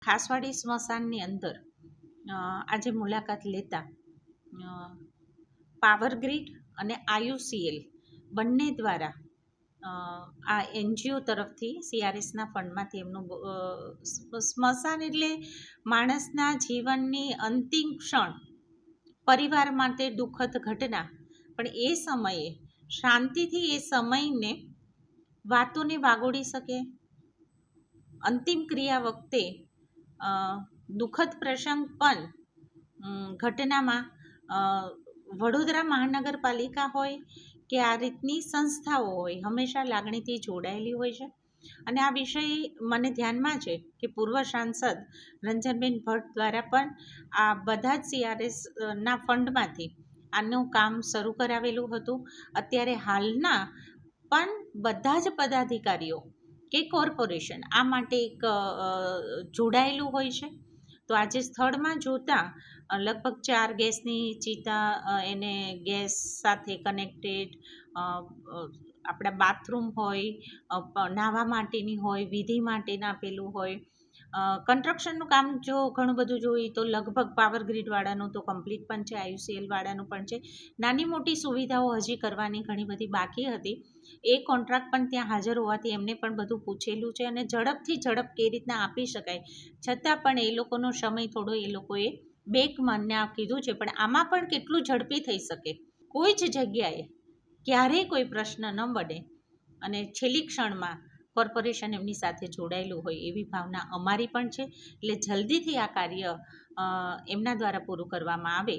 ખાસવાડી સ્મશાનની અંદર આજે મુલાકાત લેતા પાવર ગ્રીડ અને IUCL બંને દ્વારા આ NGO તરફથી CRSના ફંડમાંથી એમનું સ્મશાન એટલે માણસના જીવનની અંતિમ ક્ષણ, પરિવાર માટે દુઃખદ ઘટના, પણ એ સમયે શાંતિથી એ સમયને વાતોને વાગોડી શકે. અંતિમ ક્રિયા વખતે દુઃખદ પ્રસંગ પણ ઘટનામાં વડોદરા મહાનગરપાલિકા હોય કે આ રીતની સંસ્થાઓ હોય હંમેશા લાગણીથી જોડાયેલી હોય છે. અને આ વિષય મને ધ્યાનમાં છે કે પૂર્વ સાંસદ રંજનબેન ભટ્ટ દ્વારા પણ આ બધા જ CRSના ફંડમાંથી આનું કામ શરૂ કરાવેલું હતું. અત્યારે હાલના પણ બધા જ પદાધિકારીઓ કે કોર્પોરેશન આ માટે એક જોડાયેલું હોય છે. તો આજે સ્થળમાં જોતા લગભગ 4 ગેસની ચિતા, એને ગેસ સાથે કનેક્ટેડ, આપણા બાથરૂમ હોય, નાહવા માટેની હોય, વિધિ માટેના પેલું હોય. કન્સ્ટ્રક્શનનું કામ જો ઘણું બધું જોઈએ તો લગભગ પાવર ગ્રીડવાળાનું તો કમ્પ્લીટ પણ છે, IUCL વાળાનું પણ છે. નાની મોટી સુવિધાઓ હજી કરવાની ઘણી બધી બાકી હતી. એ કોન્ટ્રાક્ટ પણ ત્યાં હાજર હોવાથી એમને પણ બધું પૂછેલું છે અને ઝડપથી ઝડપ કઈ રીતના આપી શકાય, છતાં પણ એ લોકોનો સમય થોડો એ લોકોએ બેક મને કીધું છે. પણ આમાં પણ કેટલું ઝડપી થઈ શકે, કોઈ જ જગ્યાએ ક્યારેય કોઈ પ્રશ્ન ન બને અને છેલ્લી ક્ષણમાં કોર્પોરેશન એમની સાથે જોડાયેલું હોય એવી ભાવના અમારી પણ છે. એટલે જલ્દીથી આ કાર્ય એમના દ્વારા પૂરું કરવામાં આવે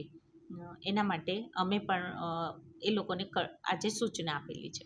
એના માટે અમે પણ એ લોકોને આજે સૂચના આપેલી છે.